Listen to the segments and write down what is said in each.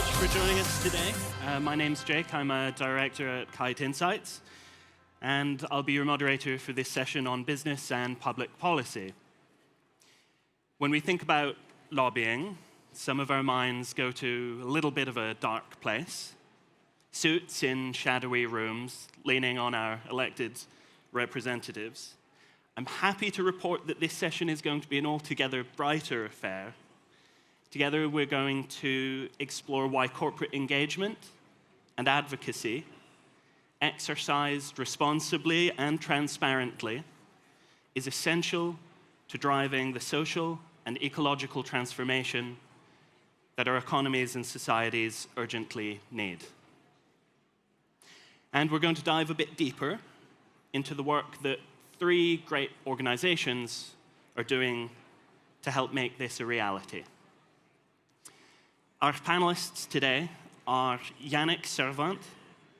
much for joining us today. My name's Jake. I'm a director at Kite Insights, and I'll be your moderator for this session on business and public policy. When we think about lobbying, some of our minds go to a little bit of a dark place. Suits in shadowy rooms, leaning on our elected representatives. I'm happy to report that this session is going to be an altogether brighter affair. Together, we're going to explore why corporate engagement and advocacy, exercised responsibly and transparently, is essential to driving the social and ecological transformation that our economies and societies urgently need. And we're going to dive a bit deeper into the work that 3 great organizations are doing to help make this a reality. Our panelists today are Yannick,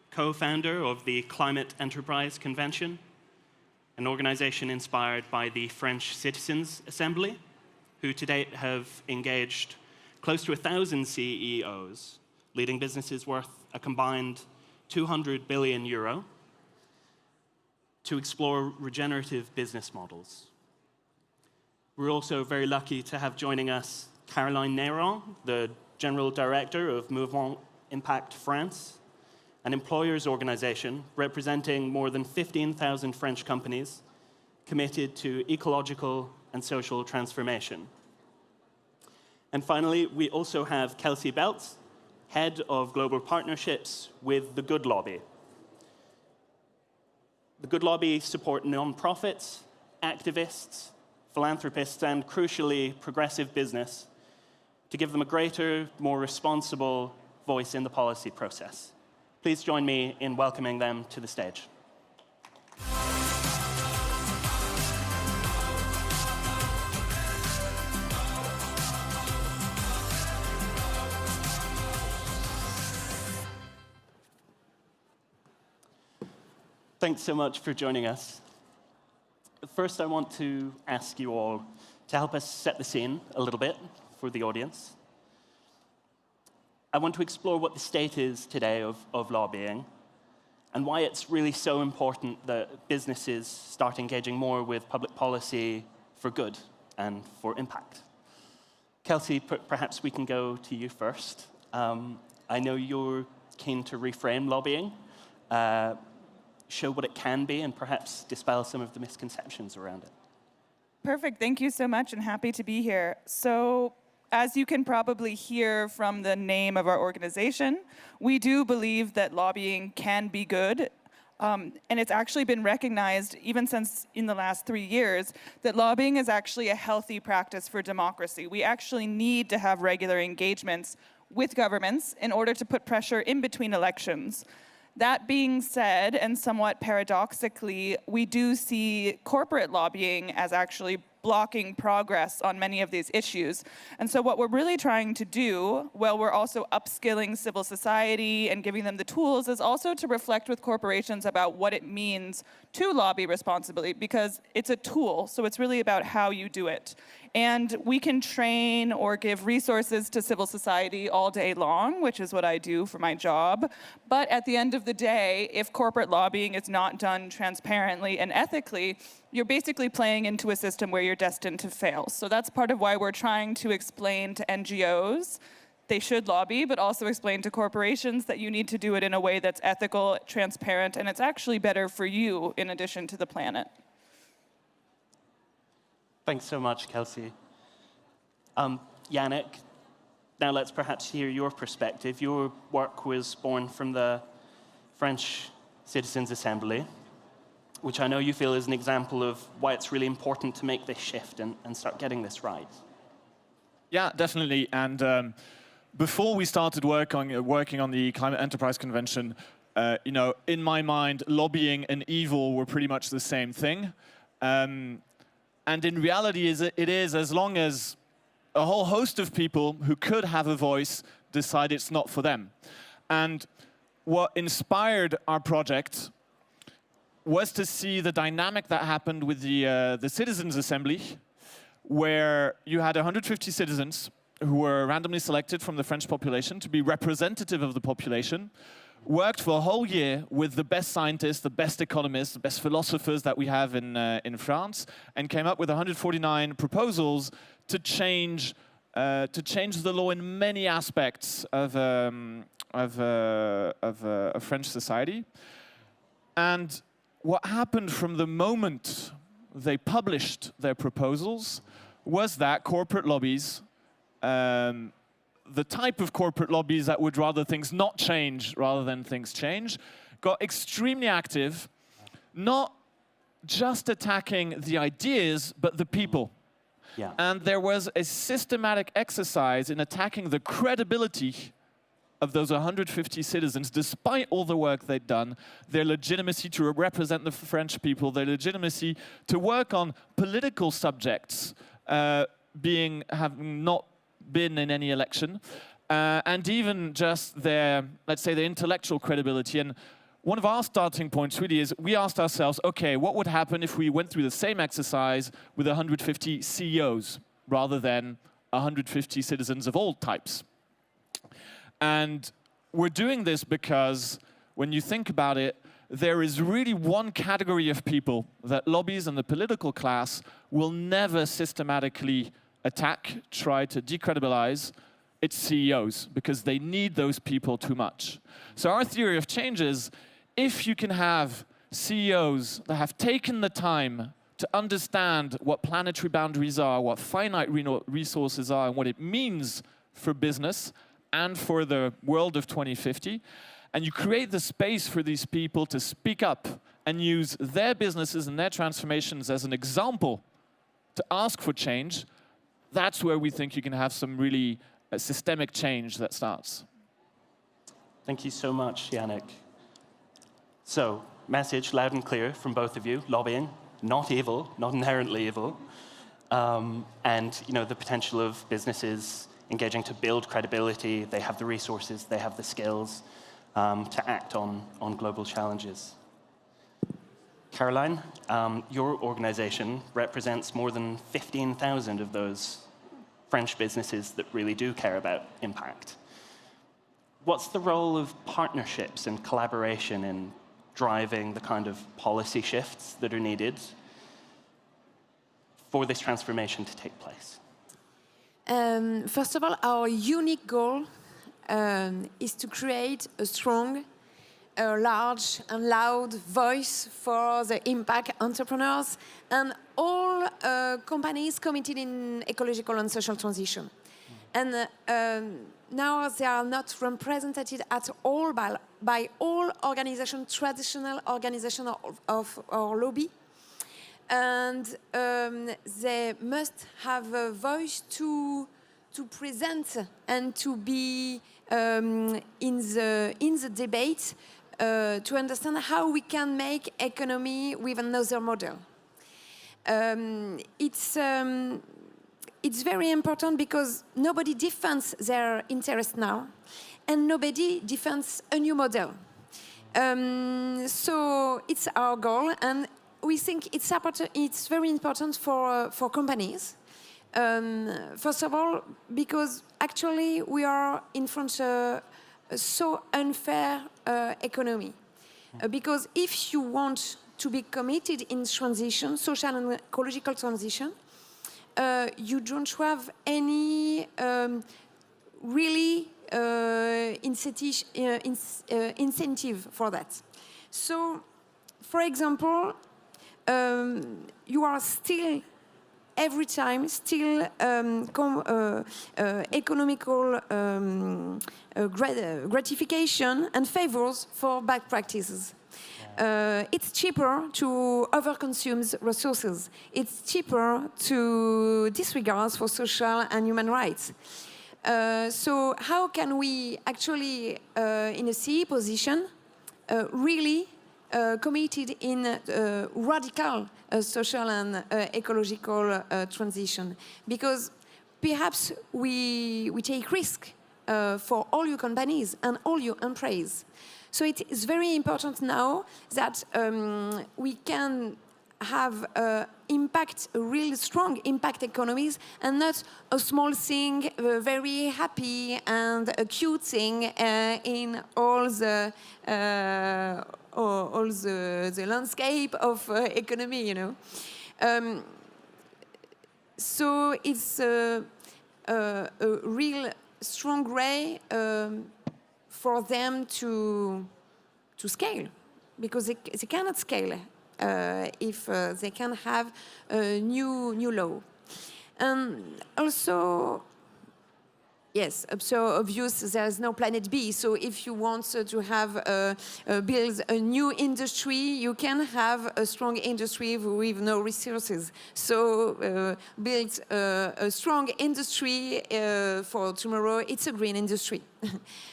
co-founder of the Climate Enterprise Convention, an organization inspired by the French Citizens Assembly, who to date have engaged close to 1,000 CEOs, leading businesses worth a combined 200 billion euro, to explore regenerative business models. We're also very lucky to have joining us Neyron, the General Director of Mouvement Impact France, an employers organization representing more than 15,000 French companies committed to ecological and social transformation. And finally, we also have Kelsey Beltz, Head of Global Partnerships with The Good Lobby. The Good Lobby support nonprofits, activists, philanthropists, and crucially, progressive business to give them a greater, more responsible voice in the policy process. Please join me in welcoming them to the stage. Thanks so much for joining us. First, I want to ask you all to help us set the scene a little bit for the audience. I want to explore what the state is today of lobbying and why it's really so important that businesses start engaging more with public policy for good and for impact. Kelsey, perhaps we can go to you first. I know you're keen to reframe lobbying, show what it can be, and perhaps dispel some of the misconceptions around it. Perfect. Thank you so much, and happy to be here. So, as you can probably hear from the name of our organization, we do believe that lobbying can be good. And it's actually been recognized, even since in the last 3 years, that lobbying is actually a healthy practice for democracy. We actually need to have regular engagements with governments in order to put pressure in between elections. That being said, and somewhat paradoxically, we do see corporate lobbying as actually blocking progress on many of these issues. And so what we're really trying to do, while we're also upskilling civil society and giving them the tools, is also to reflect with corporations about what it means to lobby responsibly, because it's a tool, so it's really about how you do it. And we can train or give resources to civil society all day long, which is what I do for my job. But at the end of the day, if corporate lobbying is not done transparently and ethically, you're basically playing into a system where you're destined to fail. So that's part of why we're trying to explain to NGOs they should lobby, but also explain to corporations that you need to do it in a way that's ethical, transparent, and it's actually better for you in addition to the planet. Thanks so much, Kelsey. Yannick, now let's perhaps hear your perspective. Your work was born from the French Citizens Assembly, which I know you feel is an example of why it's really important to make this shift and start getting this right. Yeah, definitely. And before we started working on the Climate Enterprise Convention, in my mind, lobbying and evil were pretty much the same thing. And in reality, it is as long as a whole host of people who could have a voice decide it's not for them. And what inspired our project was to see the dynamic that happened with the Citizens Assembly, where you had 150 citizens who were randomly selected from the French population to be representative of the population, worked for a whole year with the best scientists, the best economists, the best philosophers that we have in France, and came up with 149 proposals to change the law in many aspects of French society. And what happened from the moment they published their proposals was that corporate lobbies, the type of corporate lobbies that would rather things not change rather than things change, got extremely active, not just attacking the ideas, but the people. Yeah. And there was a systematic exercise in attacking the credibility of those 150 citizens, despite all the work they'd done, their legitimacy to represent the French people, their legitimacy to work on political subjects, having not been in any election, and even just their, let's say, their intellectual credibility. And one of our starting points really is we asked ourselves, okay, what would happen if we went through the same exercise with 150 CEOs rather than 150 citizens of all types? And we're doing this because when you think about it, there is really one category of people that lobbies and the political class will never systematically attack, try to decredibilize. It's CEOs, because they need those people too much. So our theory of change is, if you can have CEOs that have taken the time to understand what planetary boundaries are, what finite resources are, and what it means for business and for the world of 2050, and you create the space for these people to speak up and use their businesses and their transformations as an example to ask for change, that's where we think you can have some really systemic change that starts. Thank you so much, Yannick. So, message loud and clear from both of you: lobbying, not evil, not inherently evil, and the potential of businesses engaging to build credibility. They have the resources, they have the skills to act on global challenges. Caroline, your organization represents more than 15,000 of those French businesses that really do care about impact. What's the role of partnerships and collaboration in driving the kind of policy shifts that are needed for this transformation to take place? First of all, our unique goal is to create a strong, large and loud voice for the impact entrepreneurs and all companies committed in ecological and social transition. And now they are not represented at all by all organizations, traditional organizations of our lobby. And they must have a voice to present and to be in the debate to understand how we can make economy with another model. It's very important because nobody defends their interest now, and nobody defends a new model. So it's our goal, and we think it's very important for companies. First of all, because actually we are in front of a so unfair economy. Because if you want to be committed in transition, social and ecological transition, you don't have any really incentive for that. So, for example, you are still every time economical gratification and favors for bad practices. It's cheaper to overconsume resources. It's cheaper to disregard for social and human rights. So how can we actually, in a CE position, really committed in radical social and ecological transition? Because perhaps we take risk for all your companies and all your employees. So it is very important now that we can have impact, real strong impact economies, and not a small thing, very happy and a cute thing in all the landscape of economy, you know. So it's a real strong way for them to scale, because they cannot scale if they can have a new law. And also, yes, so obvious there is no planet B. So if you want to have build a new industry, you can have a strong industry with no resources. So build a strong industry for tomorrow. It's a green industry.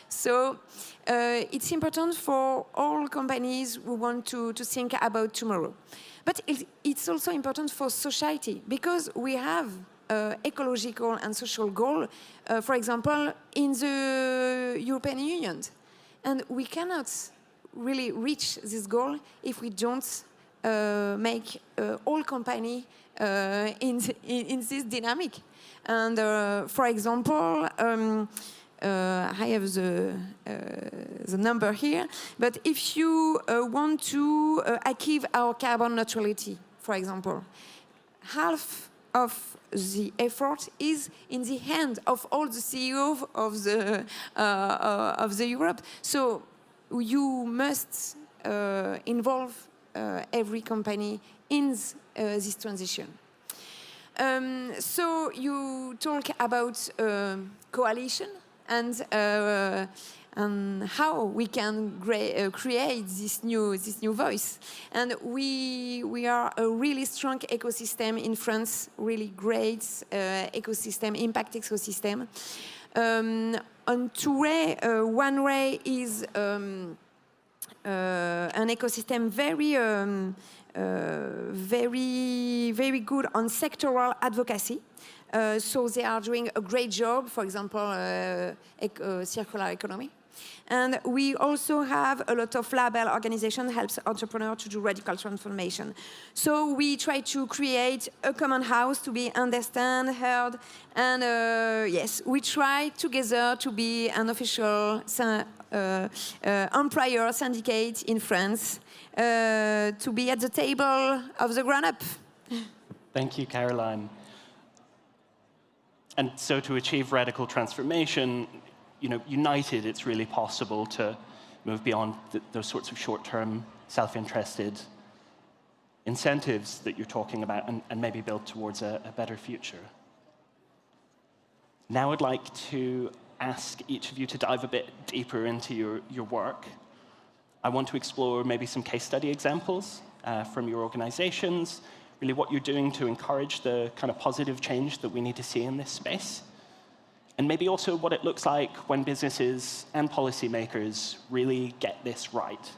So it's important for all companies who want to think about tomorrow. But it's also important for society, because we have ecological and social goal, for example, in the European Union. And we cannot really reach this goal if we don't make all companies in this dynamic. And for example, I have the number here, but if you want to achieve our carbon neutrality, for example, half of the effort is in the hand of all the CEOs of the Europe. So you must involve every company in this transition. So you talk about coalition and how we can create this new voice. And we are a really strong ecosystem in France, really great ecosystem, impact ecosystem. On two ways. One way is an ecosystem very good on sectoral advocacy. So they are doing a great job, for example, circular economy. And we also have a lot of label organization helps entrepreneurs to do radical transformation. So we try to create a common house to be understood, heard, and yes, we try together to be an official employer syndicate in France, to be at the table of the grown-up. Thank you, Caroline. And so to achieve radical transformation, united, it's really possible to move beyond those sorts of short-term, self-interested incentives that you're talking about and maybe build towards a better future. Now I'd like to ask each of you to dive a bit deeper into your work. I want to explore maybe some case study examples from your organizations, really what you're doing to encourage the kind of positive change that we need to see in this space. And maybe also what it looks like when businesses and policymakers really get this right.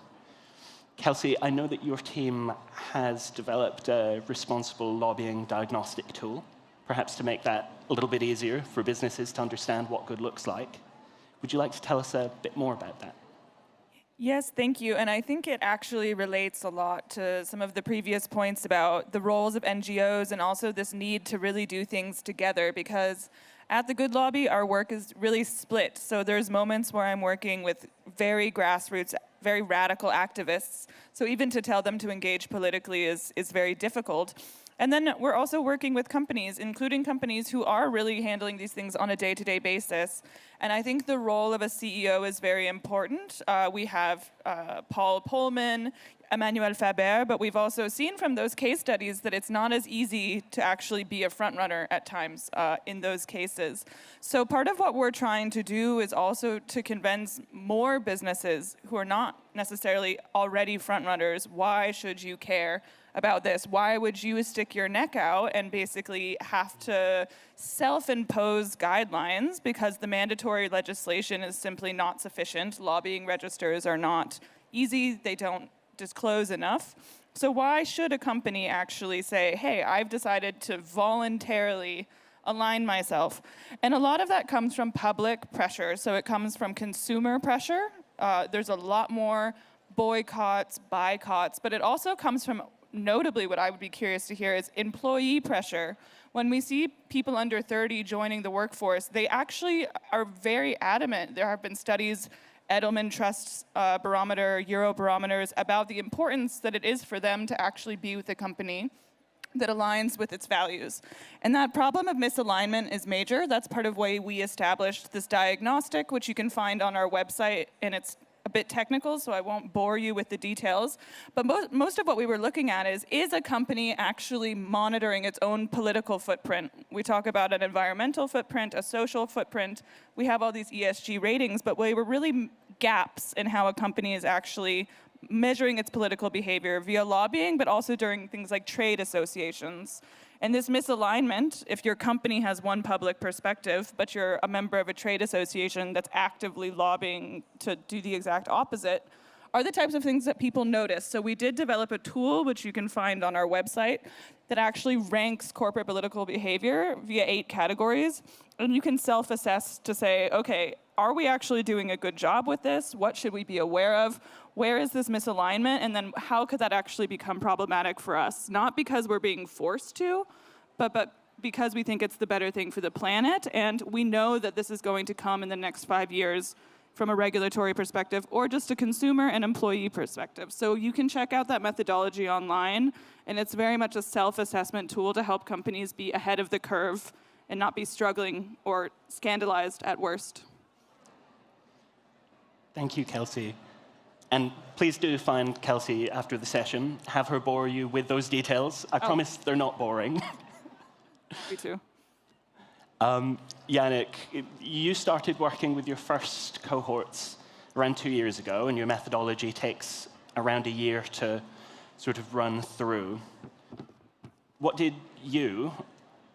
Kelsey, I know that your team has developed a responsible lobbying diagnostic tool, perhaps to make that a little bit easier for businesses to understand what good looks like. Would you like to tell us a bit more about that? Yes, thank you. And I think it actually relates a lot to some of the previous points about the roles of NGOs and also this need to really do things together, because at the Good Lobby, our work is really split. So there's moments where I'm working with very grassroots, very radical activists. So even to tell them to engage politically is very difficult. And then we're also working with companies, including companies who are really handling these things on a day-to-day basis. And I think the role of a CEO is very important. We have Paul Pullman, Emmanuel Faber, but we've also seen from those case studies that it's not as easy to actually be a front runner at times in those cases. So part of what we're trying to do is also to convince more businesses who are not necessarily already front runners, why should you care about this? Why would you stick your neck out and basically have to self-impose guidelines because the mandatory legislation is simply not sufficient? Lobbying registers are not easy. They don't disclose enough. So why should a company actually say, hey, I've decided to voluntarily align myself? And a lot of that comes from public pressure. So it comes from consumer pressure. There's a lot more boycotts, boycotts, but it also comes from notably what I would be curious to hear is employee pressure. When we see people under 30 joining the workforce, they actually are very adamant. There have been studies, Edelman Trust Barometer, Eurobarometers, about the importance that it is for them to actually be with a company that aligns with its values. And that problem of misalignment is major. That's part of why we established this diagnostic, which you can find on our website, and it's a bit technical, so I won't bore you with the details. But most of what we were looking at is a company actually monitoring its own political footprint? We talk about an environmental footprint, a social footprint. We have all these ESG ratings, but we were really gaps in how a company is actually measuring its political behavior via lobbying, but also during things like trade associations. And this misalignment, if your company has one public perspective, but you're a member of a trade association that's actively lobbying to do the exact opposite, are the types of things that people notice. So we did develop a tool, which you can find on our website, that actually ranks corporate political behavior via 8 categories. And you can self-assess to say, okay, are we actually doing a good job with this? What should we be aware of? Where is this misalignment? And then how could that actually become problematic for us? Not because we're being forced to, but because we think it's the better thing for the planet. And we know that this is going to come in the next 5 years from a regulatory perspective or just a consumer and employee perspective. So you can check out that methodology online. And it's very much a self-assessment tool to help companies be ahead of the curve and not be struggling or scandalized at worst. Thank you, Kelsey. And please do find Kelsey after the session. Have her bore you with those details. I promise they're not boring. Me too. Yannick, you started working with your first cohorts around 2 years ago, and your methodology takes around a year to sort of run through. What did you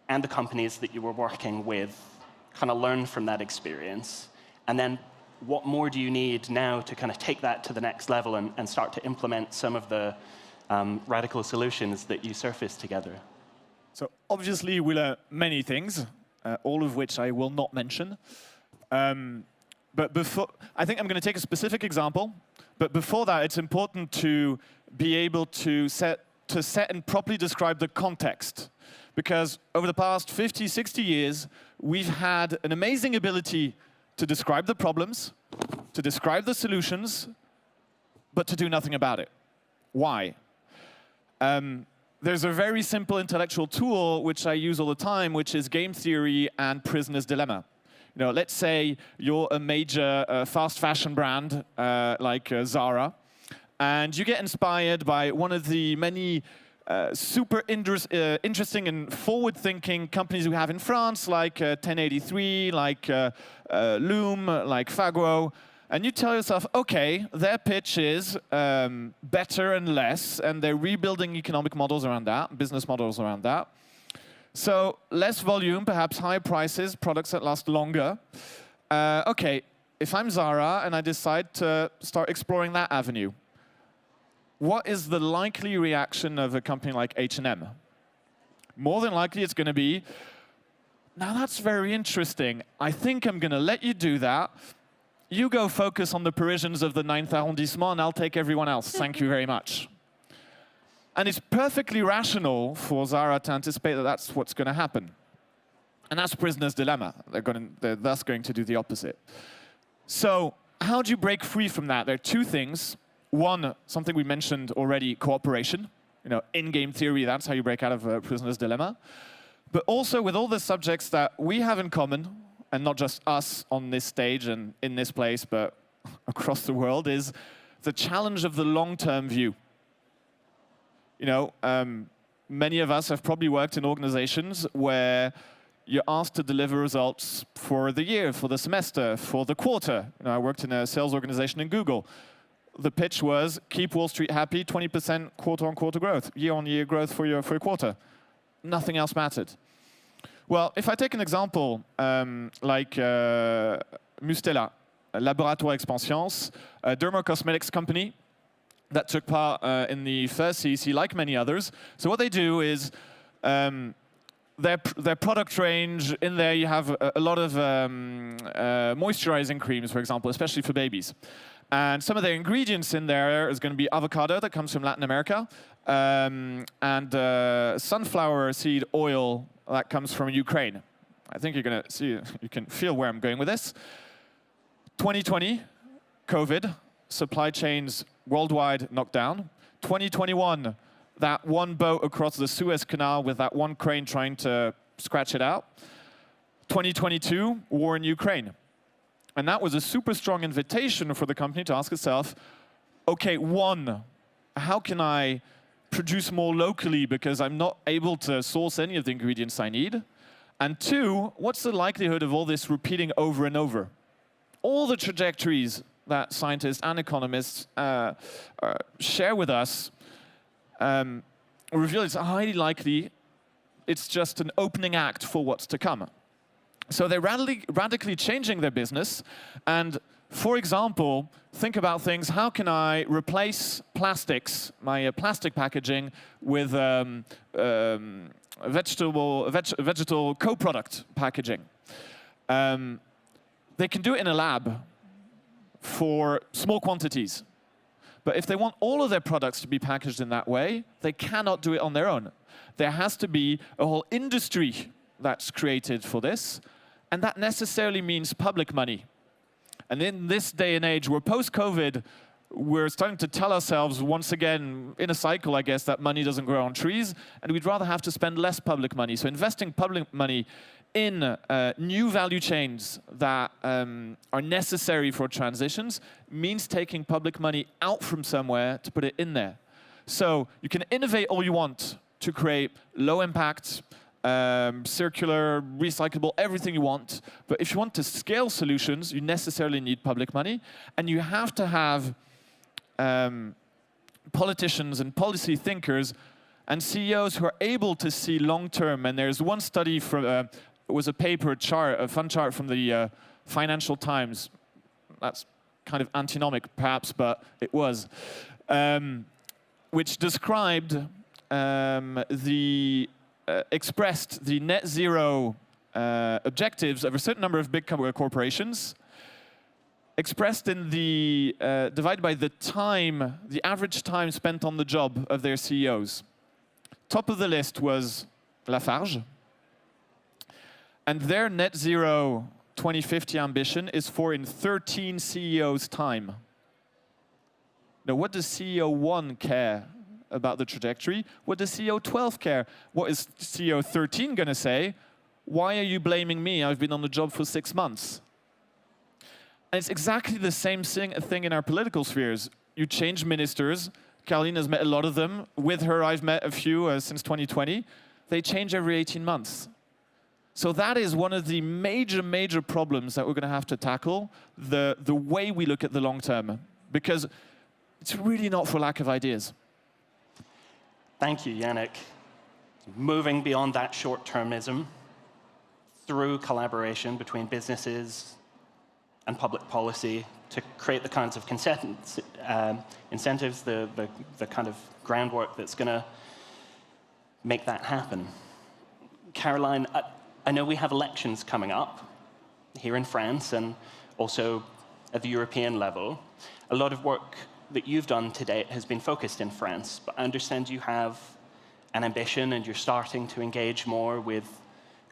and the companies that you were working with kind of learn from that experience? And then what more do you need now to kind of take that to the next level and start to implement some of the radical solutions that you surfaced together? So obviously we learned many things, all of which I will not mention. But before, I think I'm going to take a specific example. But before that, it's important to be able to set and properly describe the context. Because over the past 50, 60 years, we've had an amazing ability to describe the problems, to describe the solutions, but to do nothing about it. Why? There's a very simple intellectual tool which I use all the time, which is game theory and prisoner's dilemma. You know, let's say you're a major fast fashion brand like Zara, and you get inspired by one of the many super interesting and forward-thinking companies we have in France, like 1083, like Loom, like Fagro, and you tell yourself, okay, their pitch is better and less, and they're rebuilding economic models around that, business models around that. So less volume, perhaps higher prices, products that last longer. Okay, if I'm Zara and I decide to start exploring that avenue, what is the likely reaction of a company like H&M? More than likely, it's going to be, now that's very interesting. I think I'm going to let you do that. You go focus on the Parisians of the 9th arrondissement, and I'll take everyone else. Thank you very much. And it's perfectly rational for Zara to anticipate that that's what's going to happen. And that's prisoner's dilemma. They're thus going to do the opposite. So how do you break free from that? There are 2 things. One, something we mentioned already, cooperation. You know, in-game theory, that's how you break out of a prisoner's dilemma. But also with all the subjects that we have in common, and not just us on this stage and in this place, but across the world, is the challenge of the long-term view. You know, many of us have probably worked in organizations where you're asked to deliver results for the year, for the semester, for the quarter. You know, I worked in a sales organization in Google. The pitch was, keep Wall Street happy, 20% quarter-on-quarter growth, year-on-year growth for your quarter. Nothing else mattered. Well, if I take an example like Mustela, Laboratoire Expansions, a dermocosmetics company that took part in the first CEC, like many others. So what they do is their product range, in there you have a lot of moisturizing creams, for example, especially for babies. And some of their ingredients in there is going to be avocado that comes from Latin America, and sunflower seed oil that comes from Ukraine. I think you're going to see, you can feel where I'm going with this. 2020, COVID, supply chains worldwide knocked down. 2021, that one boat across the Suez Canal with that one crane trying to scratch it out. 2022, war in Ukraine. And that was a super strong invitation for the company to ask itself, okay, one, how can I produce more locally because I'm not able to source any of the ingredients I need? And two, what's the likelihood of all this repeating over and over? All the trajectories that scientists and economists share with us reveal it's highly likely it's just an opening act for what's to come. So they're radically changing their business. And for example, think about things, how can I replace plastics, my plastic packaging, with vegetal co-product packaging? They can do it in a lab for small quantities. But if they want all of their products to be packaged in that way, they cannot do it on their own. There has to be a whole industry that's created for this, and that necessarily means public money. And in this day and age, we're post-COVID, we're starting to tell ourselves once again, in a cycle, I guess, that money doesn't grow on trees, and we'd rather have to spend less public money. So investing public money in new value chains that are necessary for transitions means taking public money out from somewhere to put it in there. So you can innovate all you want to create low impact, circular, recyclable, everything you want. But if you want to scale solutions, you necessarily need public money. And you have to have politicians and policy thinkers and CEOs who are able to see long term. And there's one study from, it was a paper chart, a fun chart from the Financial Times. That's kind of antinomic perhaps, but it was. Which described expressed the net zero objectives of a certain number of big corporations, expressed in the, divided by the time, the average time spent on the job of their CEOs. Top of the list was Lafarge, and their net zero 2050 ambition is for in 13 CEOs' time. Now, what does CEO 1 care about the trajectory? What does CEO 12 care? What is CEO 13 going to say? Why are you blaming me? I've been on the job for 6 months. And it's exactly the same thing in our political spheres. You change ministers. Caroline has met a lot of them. With her, I've met a few since 2020. They change every 18 months. So that is one of the major problems that we're going to have to tackle, the way we look at the long term. Because it's really not for lack of ideas. Thank you, Yannick. Moving beyond that short-termism through collaboration between businesses and public policy to create the kinds of incentives, the kind of groundwork that's going to make that happen. Caroline, I know we have elections coming up here in France and also at the European level. A lot of work that you've done to date has been focused in France, but I understand you have an ambition and you're starting to engage more with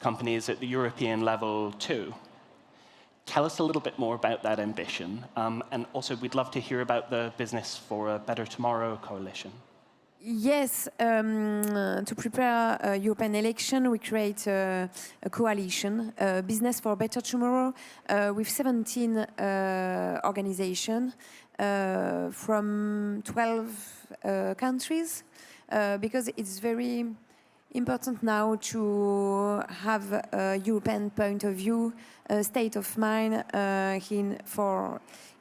companies at the European level too. Tell us a little bit more about that ambition, and also we'd love to hear about the Business for a Better Tomorrow coalition. Yes, to prepare a European election, we create a coalition, Business for a Better Tomorrow, with 17 organizations from 12 countries, because it's very important now to have a European point of view, a state of mind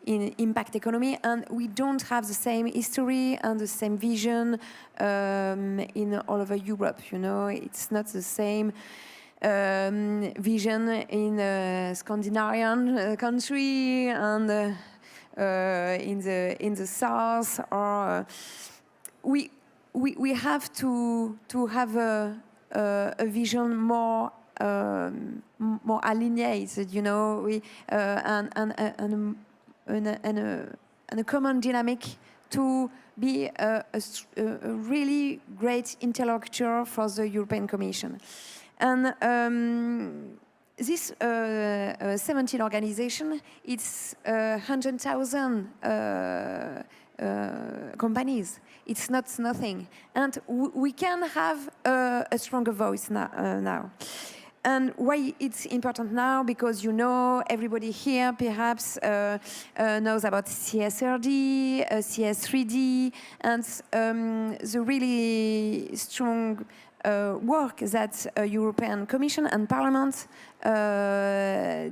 in impact economy, and we don't have the same history and the same vision in all over Europe. You know, it's not the same vision in a Scandinavian country and in the south. Or we have to have a vision more more alienated, you know, and a common dynamic to be a really great interlocutor for the European Commission. And this 17 organization, it's 100,000 companies. It's not nothing. And we can have a stronger voice now. And why it's important now? Because you know, everybody here perhaps knows about CSRD, CS3D, and the really strong work that European Commission and Parliament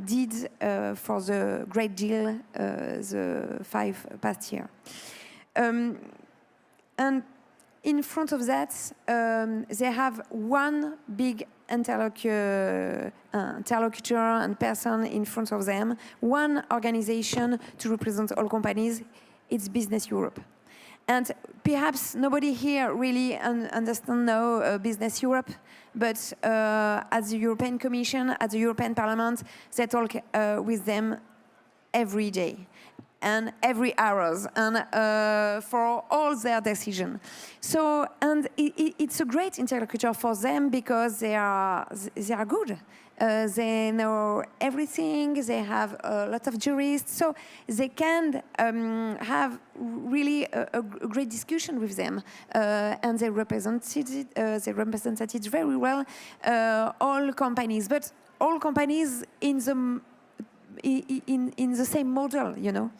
did for the Great Deal the 5 past year. And in front of that, they have one big interlocutor and person in front of them, one organization to represent all companies. It's Business Europe. And perhaps nobody here really understands now Business Europe, but at the European Commission, at the European Parliament, they talk with them every day and every hours, and for all their decisions. So, and it's a great interlocutor for them because they are good. They know everything. They have a lot of jurists, so they can have really a great discussion with them, and they represented it very well. All companies, but all companies in the same model, you know.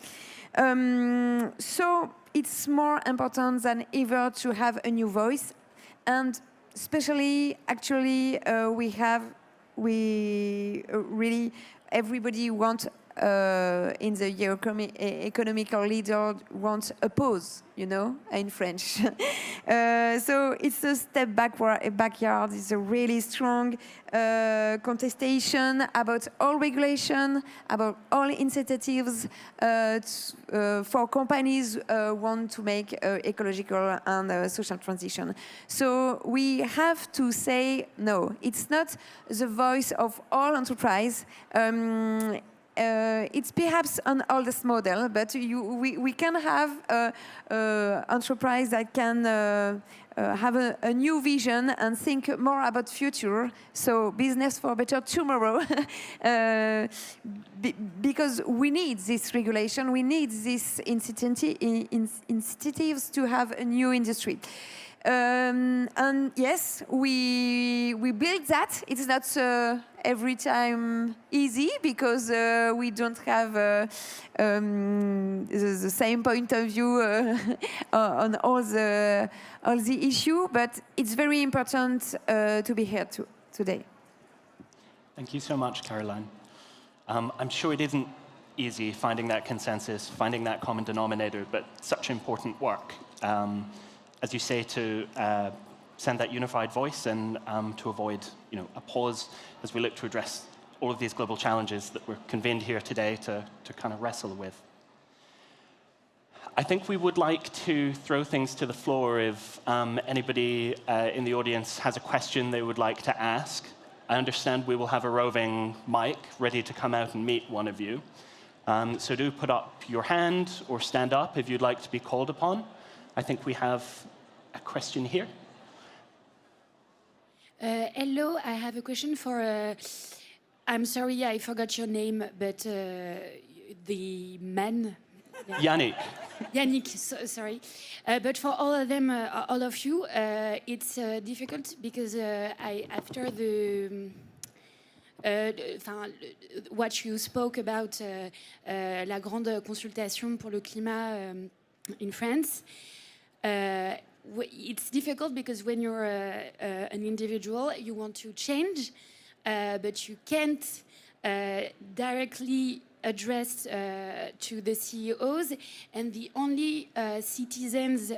So it's more important than ever to have a new voice, and especially, actually, we really, everybody wants in the economical leader wants a pause, you know, in French. So it's a step backyard. It's a really strong contestation about all regulation, about all incentives for companies want to make ecological and social transition. So we have to say no. It's not the voice of all enterprise. It's perhaps an oldest model, but we can have an enterprise that can have a new vision and think more about future. So business for better tomorrow, because we need this regulation, we need these incentives to have a new industry. And yes, we build that. It's not every time easy because we don't have the same point of view on all the issue. But it's very important to be here today. Thank you so much, Caroline. I'm sure it isn't easy finding that consensus, finding that common denominator, but such important work. As you say, to send that unified voice and to avoid, a pause as we look to address all of these global challenges that we're convened here today to kind of wrestle with. I think we would like to throw things to the floor if anybody in the audience has a question they would like to ask. I understand we will have a roving mic ready to come out and meet one of you. So do put up your hand or stand up if you'd like to be called upon. I think we have a question here. Hello, I have a question for, I'm sorry, I forgot your name, but the man. Yeah. Yannick. Yannick, sorry. But for all of them, all of you, it's difficult because after what you spoke about la grande consultation pour le climat in France, it's difficult because when you're an individual, you want to change, but you can't directly address to the CEOs, and the only citizens'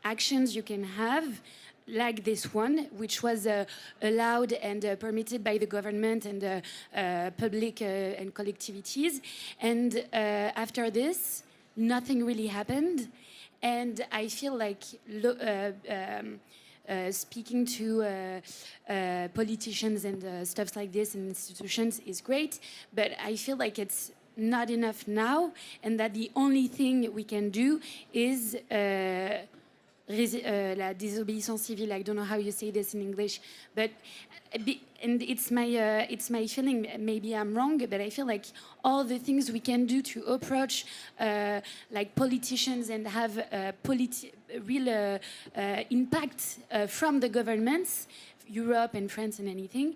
actions you can have, like this one, which was allowed and permitted by the government and public and collectivities. And after this, nothing really happened. And I feel like speaking to politicians and stuff like this and institutions is great, but I feel like it's not enough now, and that the only thing we can do is la désobéissance civile. I don't know how you say this in English, but and it's my feeling. Maybe I'm wrong, but I feel like all the things we can do to approach like politicians and have real impact from the governments, Europe and France and anything.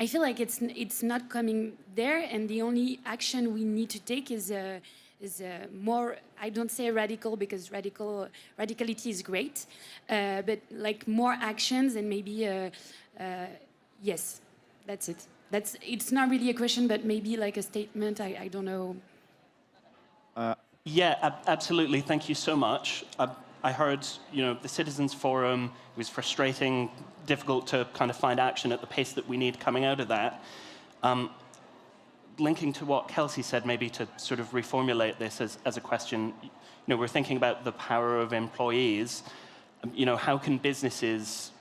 I feel like it's not coming there, and the only action we need to take is more, I don't say radical because radicality is great, but like more actions and maybe, yes, that's it. It's not really a question, but maybe like a statement, I don't know. Yeah, absolutely, thank you so much. I heard, the Citizens Forum was frustrating, difficult to kind of find action at the pace that we need coming out of that. Linking to what Kelsey said, maybe to sort of reformulate this as a question, we're thinking about the power of employees. How can businesses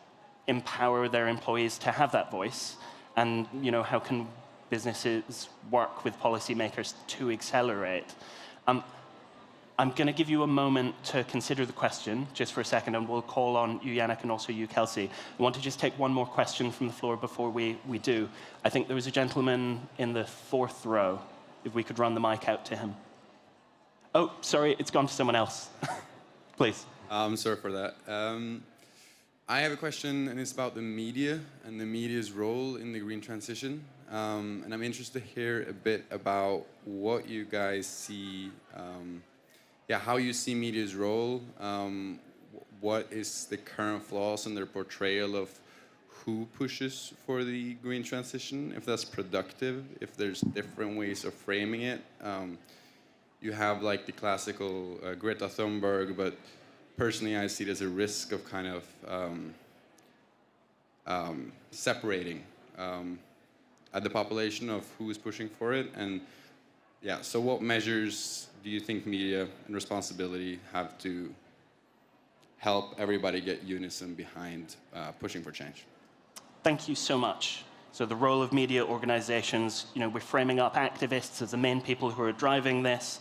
empower their employees to have that voice? And, how can businesses work with policymakers to accelerate? I'm going to give you a moment to consider the question, just for a second, and we'll call on you, Yannick, and also you, Kelsey. I want to just take one more question from the floor before we do. I think there was a gentleman in the 4th row, if we could run the mic out to him. Oh, sorry, it's gone to someone else. Please. I'm sorry for that. I have a question, and it's about the media and the media's role in the green transition. And I'm interested to hear a bit about what you guys see, how you see media's role, what is the current flaws in their portrayal of who pushes for the green transition, if that's productive, if there's different ways of framing it. You have like the classical Greta Thunberg, but personally I see it as a risk of kind of separating the population of who is pushing for it. And yeah, so what measures do you think media and responsibility have to help everybody get unison behind pushing for change? Thank you so much. So the role of media organizations, we're framing up activists as the main people who are driving this.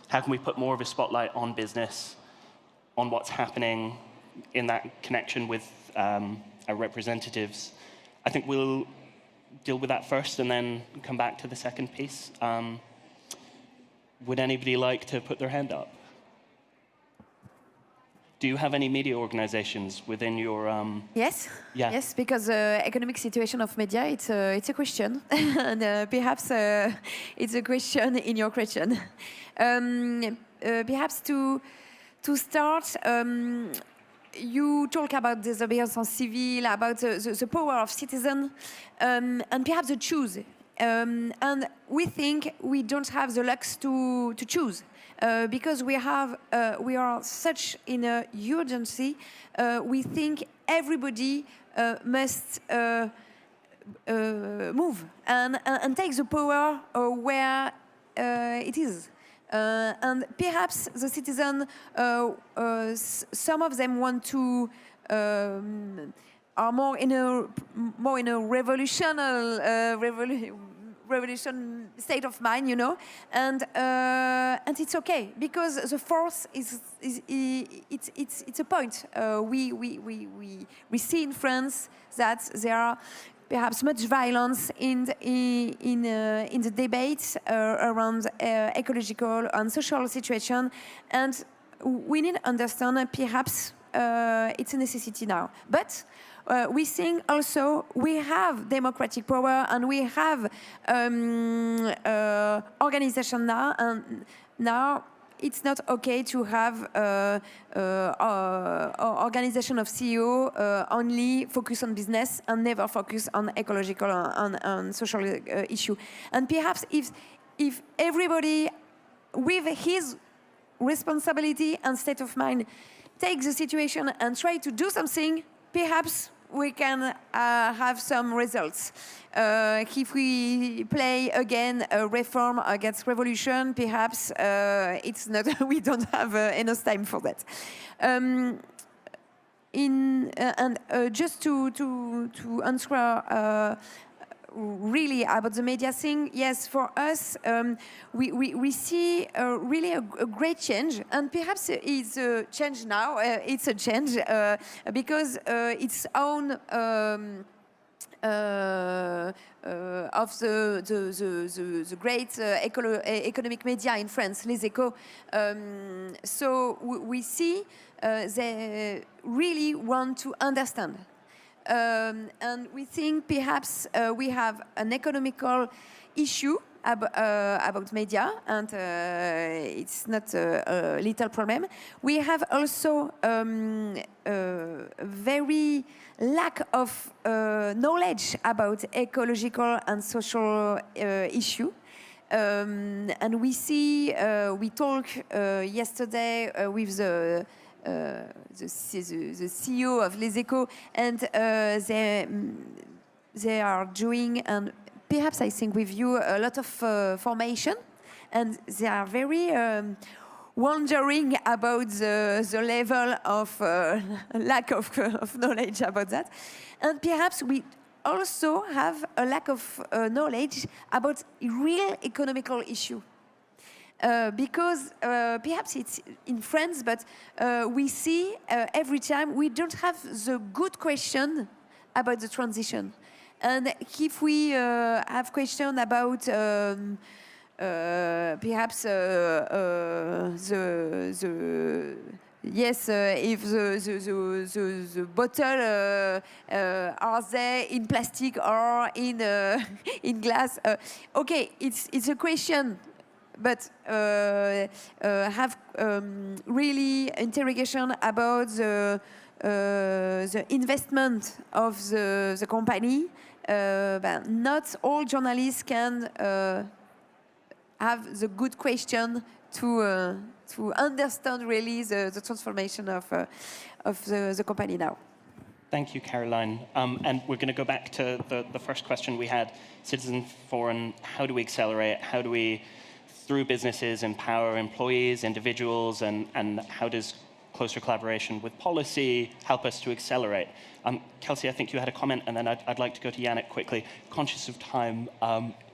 How can we put more of a spotlight on business, on what's happening in that connection with our representatives? I think we'll deal with that first and then come back to the second piece. Would anybody like to put their hand up? Do you have any media organizations within your... Yes, yeah. Yes, because economic situation of media, it's a question. And perhaps it's a question in your question. Perhaps to start, you talk about disobedience civil, about the power of citizens, and perhaps the choose. And we think we don't have the luck to choose because we are such in a urgency. We think everybody must move and take the power where it is. And perhaps the citizens, some of them want to. Are more in a revolution state of mind, and it's okay because the force it's a point. We see in France that there are perhaps much violence in the debates around ecological and social situation, and we need to understand that perhaps it's a necessity now, but. We think also we have democratic power and we have organization now, and now it's not okay to have organization of CEO only focus on business and never focus on ecological and social issue. And perhaps if everybody with his responsibility and state of mind takes the situation and try to do something, perhaps we can have some results. If we play again a reform against revolution, perhaps it's not. We don't have enough time for that. just to answer really about the media thing, yes, for us, we see really a great change, and perhaps it's a change now. It's a change because its own of the great economic media in France, Les Echos. So we see they really want to understand. And we think perhaps we have an economical issue about media, and it's not a little problem. We have also very lack of knowledge about ecological and social issue. And we see, we talked yesterday with the CEO of Les Echos, and they are doing, and perhaps I think with you, a lot of formation, and they are very wondering about the level of lack of knowledge about that. And perhaps we also have a lack of knowledge about real economical issue. Because perhaps it's in France, but we see every time we don't have the good question about the transition. And if we have question about perhaps if the bottle are they in plastic or in glass? Okay, it's a question. But have really interrogation about the investment of the company. But not all journalists can have the good question to understand really the transformation of the company now. Thank you, Caroline. And we're going to go back to the first question we had, Citizen Forum. How do we accelerate? How do we, through businesses, empower employees, individuals, and how does closer collaboration with policy help us to accelerate? Kelsey, I think you had a comment, and then I'd like to go to Yannick quickly. Conscious of time,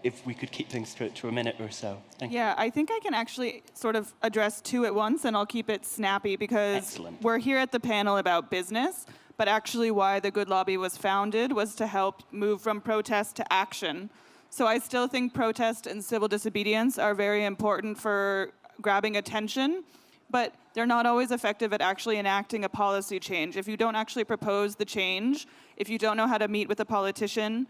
if we could keep things to a minute or so. Thank you. Yeah, I think I can actually sort of address two at once, and I'll keep it snappy because we're here at the panel about business, but actually why the Good Lobby was founded was to help move from protest to action. So I still think protest and civil disobedience are very important for grabbing attention, but they're not always effective at actually enacting a policy change. If you don't actually propose the change, if you don't know how to meet with a politician,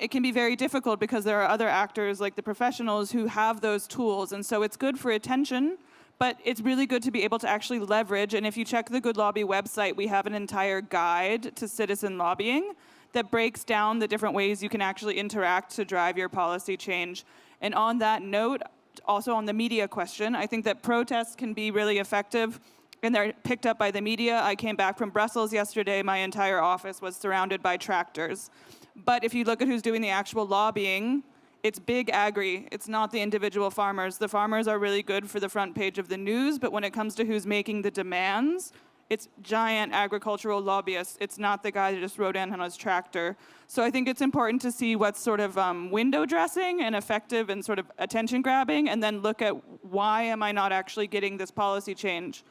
it can be very difficult because there are other actors like the professionals who have those tools. And so it's good for attention, but it's really good to be able to actually leverage. And if you check the Good Lobby website, we have an entire guide to citizen lobbying that breaks down the different ways you can actually interact to drive your policy change. And on that note, also on the media question, I think that protests can be really effective and they're picked up by the media. I came back from Brussels yesterday. My entire office was surrounded by tractors. But if you look at who's doing the actual lobbying, it's big agri. It's not the individual farmers. The farmers are really good for the front page of the news, but when it comes to who's making the demands, it's giant agricultural lobbyists. It's not the guy that just rode in on his tractor. So I think it's important to see what's sort of window dressing and effective and sort of attention grabbing, and then look at why am I not actually getting this policy change?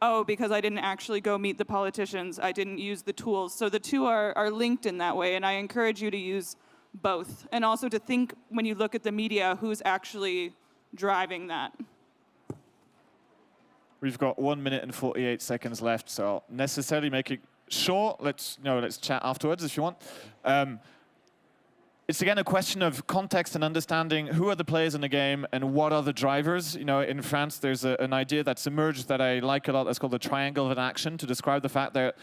Oh, because I didn't actually go meet the politicians. I didn't use the tools. So the two are linked in that way, and I encourage you to use both. And also to think, when you look at the media, who's actually driving that. We've got 1 minute and 48 seconds left, so I'll necessarily make it short. Let's chat afterwards if you want. It's again a question of context and understanding who are the players in the game and what are the drivers. You know, in France, there's an idea that's emerged that I like a lot. That's called the triangle of action, to describe the fact that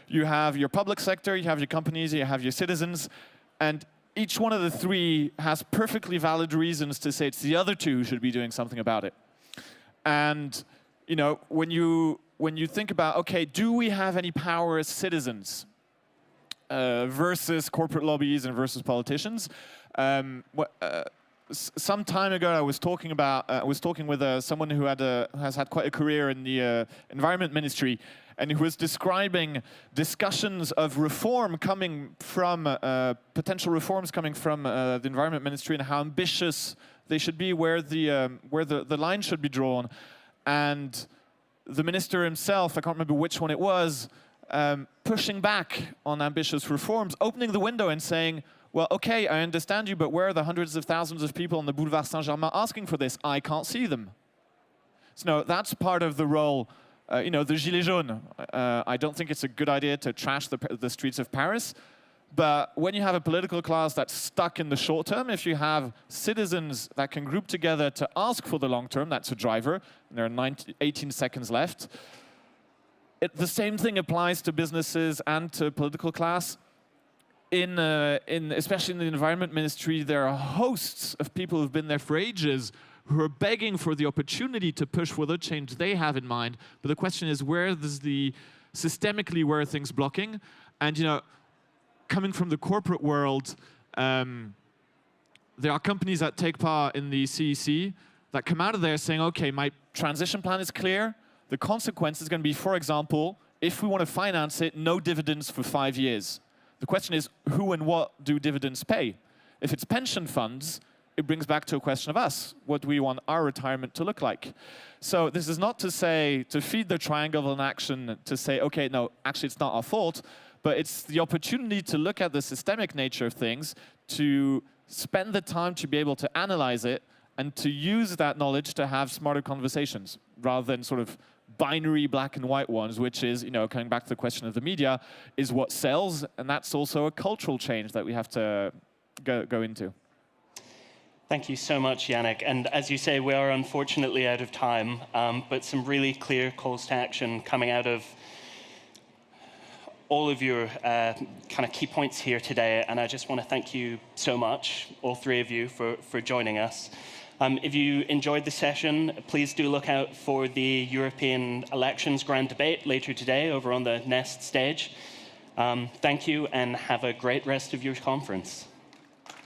you have your public sector, you have your companies, you have your citizens, and each one of the three has perfectly valid reasons to say it's the other two who should be doing something about it. And you know, when you think about, okay, do we have any power as citizens versus corporate lobbies and versus politicians? some time ago, I was talking with someone who has had quite a career in the environment ministry, and who was describing discussions of reform coming from potential reforms coming from the environment ministry, and how ambitious they should be, where the line should be drawn, and the minister himself, I can't remember which one it was, pushing back on ambitious reforms, opening the window and saying, well, okay, I understand you, but where are the hundreds of thousands of people on the Boulevard Saint-Germain asking for this? I can't see them. So no, that's part of the role, the Gilets jaunes. I don't think it's a good idea to trash the streets of Paris, but when you have a political class that's stuck in the short term, if you have citizens that can group together to ask for the long term, that's a driver, and there are 18 seconds left. The same thing applies to businesses and to political class. Especially in the environment ministry, there are hosts of people who've been there for ages who are begging for the opportunity to push for the change they have in mind. But the question is, systemically, where are things blocking? And coming from the corporate world, there are companies that take part in the CEC that come out of there saying, okay, my transition plan is clear. The consequence is going to be, for example, if we want to finance it, no dividends for 5 years. The question is, who and what do dividends pay? If it's pension funds, it brings back to a question of us. What do we want our retirement to look like? So this is not to say, to feed the triangle in action, to say, okay, no, actually it's not our fault, but it's the opportunity to look at the systemic nature of things, to spend the time to be able to analyze it, and to use that knowledge to have smarter conversations, rather than sort of binary black and white ones, which is, coming back to the question of the media, is what sells, and that's also a cultural change that we have to go into. Thank you so much, Yannick. And as you say, we are unfortunately out of time, but some really clear calls to action coming out of all of your kind of key points here today, and I just want to thank you so much, all three of you, for joining us. If you enjoyed the session, please do look out for the European elections grand debate later today over on the Nest stage. Thank you, and have a great rest of your conference.